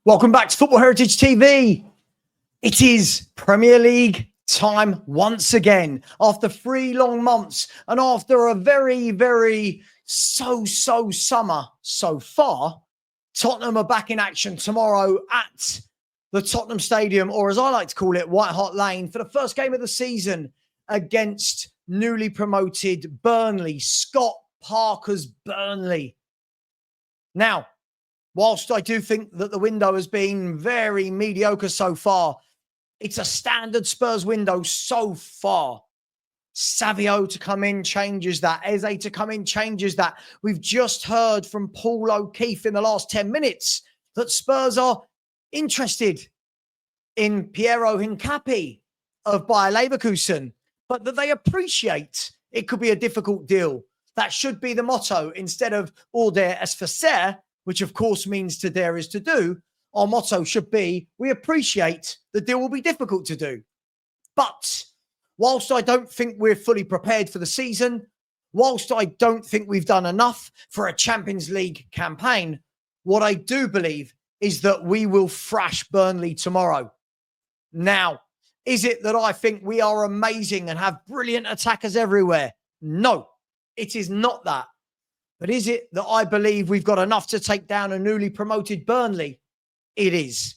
Welcome back to Football Heritage TV. It is Premier League time once again. After 3 long months and after a very so summer so far, Tottenham are back in action tomorrow at the Tottenham Stadium, or as I like to call it, White Hart Lane, for the first game of the season against newly promoted Burnley, Scott Parker's Burnley. Now, whilst I do think that the window has been very mediocre so far, it's a standard Spurs window so far. Savva to come in changes that. Eze to come in changes that. We've just heard from Paul O'Keefe in the last 10 minutes that Spurs are interested in Piero Hincapié of Bayer Leverkusen, but that they appreciate it could be a difficult deal. That should be the motto instead of order es faire, which of course means to dare is to do. Our motto should be, we appreciate the deal will be difficult to do. But whilst I don't think we're fully prepared for the season, whilst I don't think we've done enough for a Champions League campaign, what I do believe is that we will thrash Burnley tomorrow. Now, is it that I think we are amazing and have brilliant attackers everywhere? No, it is not that. But is it that I believe we've got enough to take down a newly promoted Burnley? It is.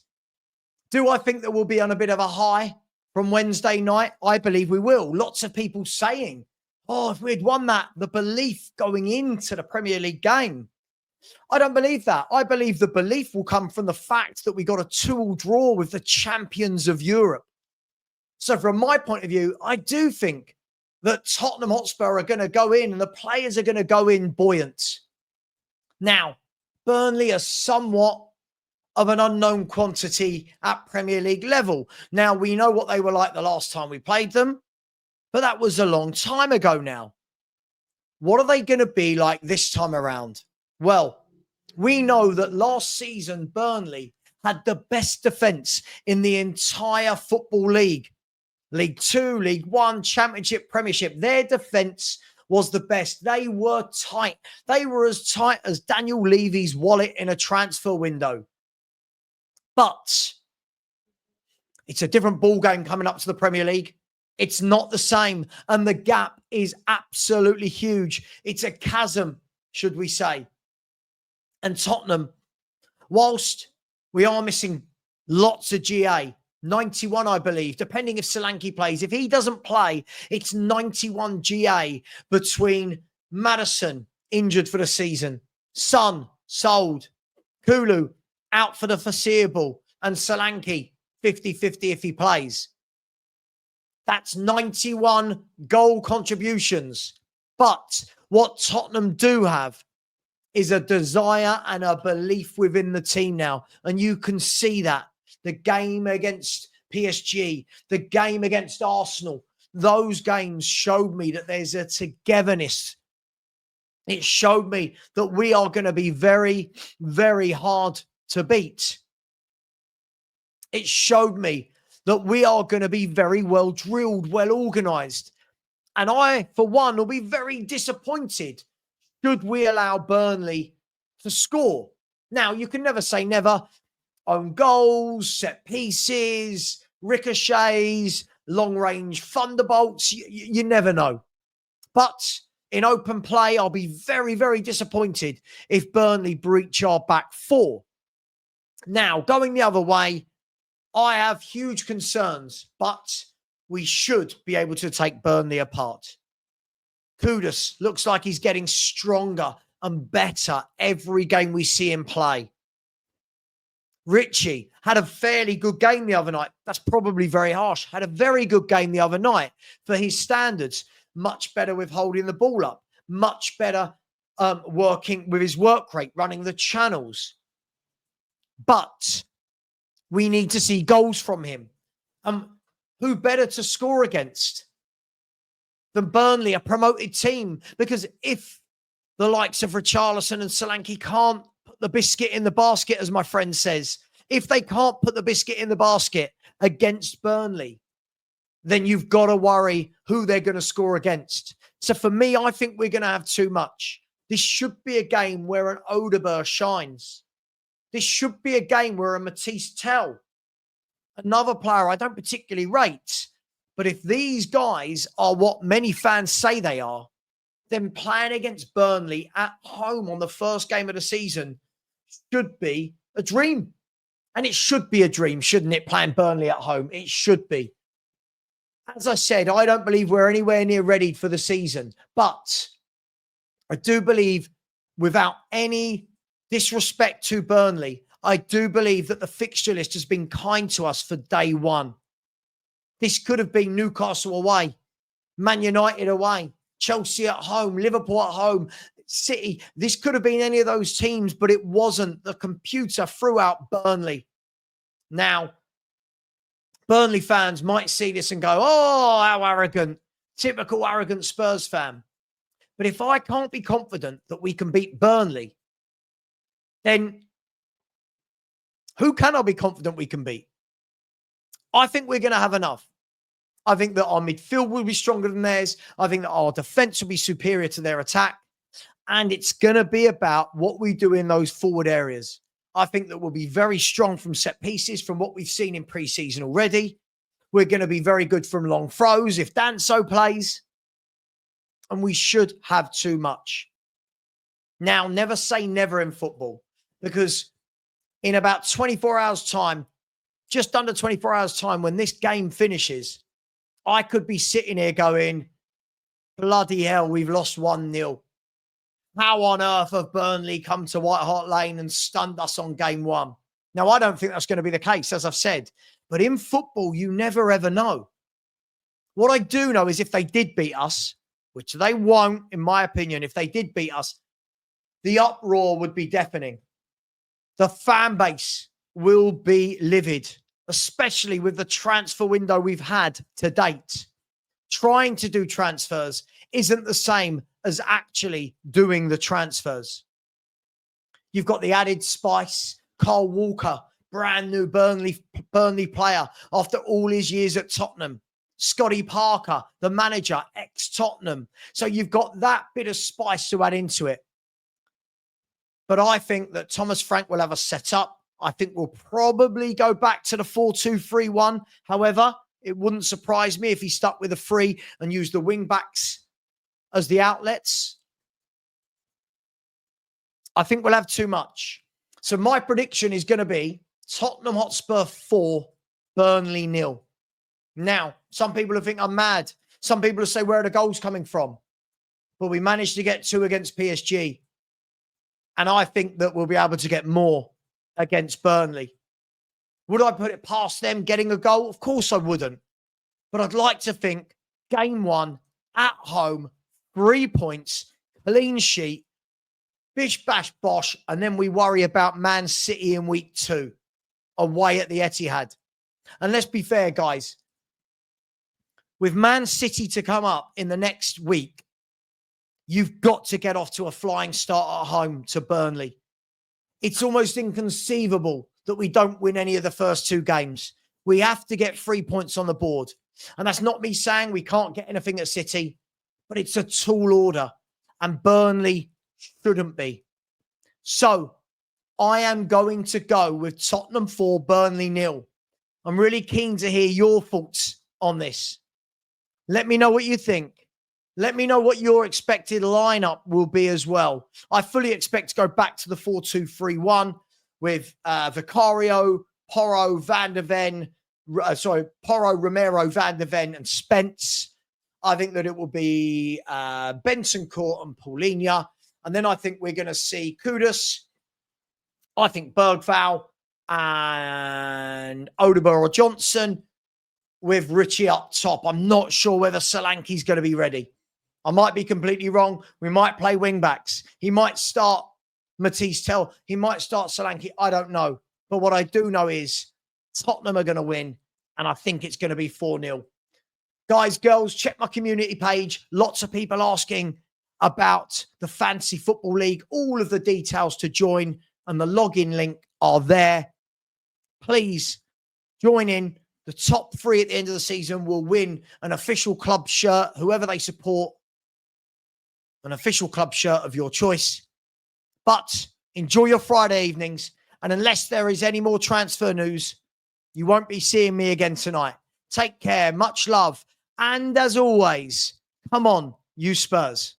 Do I think that we'll be on a bit of a high from Wednesday night? I believe we will. Lots of people saying, oh, if we'd won that, the belief going into the Premier League game. I don't believe that. I believe the belief will come from the fact that we got a 2-2 draw with the champions of Europe. So from my point of view, I do think that Tottenham Hotspur are going to go in and the players are going to go in buoyant. Now, Burnley are somewhat of an unknown quantity at Premier League level. Now, we know what they were like the last time we played them, but that was a long time ago now. What are they going to be like this time around? Well, we know that last season, Burnley had the best defence in the entire Football League. League 2, League 1, Championship, Premiership. Their defence was the best. They were tight. They were as tight as Daniel Levy's wallet in a transfer window. But it's a different ball game coming up to the Premier League. It's not the same. And the gap is absolutely huge. It's a chasm, should we say. And Tottenham, whilst we are missing lots of GA, 91, I believe, depending if Solanke plays. If he doesn't play, it's 91 GA between Maddison, injured for the season, Son, sold, Kulu, out for the foreseeable, and Solanke, 50-50 if he plays. That's 91 goal contributions. But what Tottenham do have is a desire and a belief within the team now. And you can see that. The game against PSG, the game against Arsenal, those games showed me that there's a togetherness. It showed me that we are going to be very hard to beat. It showed me that we are going to be very well drilled, well organised. And I, for one, will be very disappointed should we allow Burnley to score. Now, you can never say never. Own goals, set pieces, ricochets, long-range thunderbolts. You never know. But in open play, I'll be very disappointed if Burnley breach our back four. Now, going the other way, I have huge concerns, but we should be able to take Burnley apart. Kudus looks like he's getting stronger and better every game we see him play. Richie had a fairly good game the other night. That's probably very harsh. Had a very good game the other night for his standards. Much better with holding the ball up. Much better working with his work rate, running the channels. But we need to see goals from him. Who better to score against than Burnley, a promoted team? Because if the likes of Richarlison and Solanke can't put the biscuit in the basket, as my friend says, if they can't put the biscuit in the basket against Burnley, then you've got to worry who they're going to score against. So for me, I think we're going to have too much. This should be a game where an Odegaard shines. This should be a game where a Matisse Tell, another player I don't particularly rate, but if these guys are what many fans say they are, then playing against Burnley at home on the first game of the season should be a dream. And it should be a dream, shouldn't it, playing Burnley at home? It should be. As I said, I don't believe we're anywhere near ready for the season, but I do believe, without any disrespect to Burnley, I do believe that the fixture list has been kind to us for day one. This could have been Newcastle away, Man United away, Chelsea at home, Liverpool at home, City. This could have been any of those teams, but it wasn't. The computer threw out Burnley. Now, Burnley fans might see this and go, oh, how arrogant, typical arrogant Spurs fan. But if I can't be confident that we can beat Burnley, then who can I be confident we can beat? I think we're going to have enough. I think that our midfield will be stronger than theirs. I think that our defense will be superior to their attack. And it's going to be about what we do in those forward areas. I think that we'll be very strong from set pieces from what we've seen in pre-season already. We're going to be very good from long throws if Danso plays. And we should have too much. Now, never say never in football, because in about 24 hours' time, just under 24 hours' time, when this game finishes, I could be sitting here going, bloody hell, we've lost 1-0. How on earth have Burnley come to White Hart Lane and stunned us on game one? Now, I don't think that's going to be the case, as I've said. But in football, you never, ever know. What I do know is if they did beat us, which they won't, in my opinion, if they did beat us, the uproar would be deafening. The fan base will be livid, especially with the transfer window we've had to date. Trying to do transfers isn't the same as actually doing the transfers. You've got the added spice. Kyle Walker, brand new Burnley player after all his years at Tottenham. Scotty Parker, the manager, ex-Tottenham. So you've got that bit of spice to add into it. But I think that Thomas Frank will have a setup. I think we'll probably go back to the 4-2-3-1. However, it wouldn't surprise me if he stuck with a 3 and used the wing backs as the outlets. I think we'll have too much. So my prediction is going to be Tottenham Hotspur 4, Burnley 0. Now, some people will think I'm mad. Some people will say, where are the goals coming from? But we managed to get 2 against PSG. And I think that we'll be able to get more against Burnley. Would I put it past them getting a goal? Of course I wouldn't. But I'd like to think game 1 at home, 3 points, clean sheet, bish, bash, bosh, and then we worry about Man City in week 2 away at the Etihad. And let's be fair, guys. With Man City to come up in the next week, you've got to get off to a flying start at home to Burnley. It's almost inconceivable that we don't win any of the first 2 games. We have to get 3 points on the board. And that's not me saying we can't get anything at City, but it's a tall order. And Burnley shouldn't be. So I am going to go with Tottenham 4, Burnley 0. I'm really keen to hear your thoughts on this. Let me know what you think. Let me know what your expected lineup will be as well. I fully expect to go back to the 4-2-3-1 with Vicario, Porro, Romero, Van der Ven, and Spence. I think that it will be Bentancur and Paulinho. And then I think we're going to see Kudus. I think Bergvall and Odegaard or Johnson with Richie up top. I'm not sure whether Solanke's going to be ready. I might be completely wrong. We might play wing backs. He might start Matisse Tell. He might start Solanke. I don't know. But what I do know is Tottenham are going to win. And I think it's going to be 4-0. Guys, girls, check my community page. Lots of people asking about the Fantasy Football League. All of the details to join and the login link are there. Please join in. The top 3 at the end of the season will win an official club shirt, whoever they support, an official club shirt of your choice. But enjoy your Friday evenings And unless there is any more transfer news, you won't be seeing me again tonight. Take care. Much love. And as always, come on, you Spurs.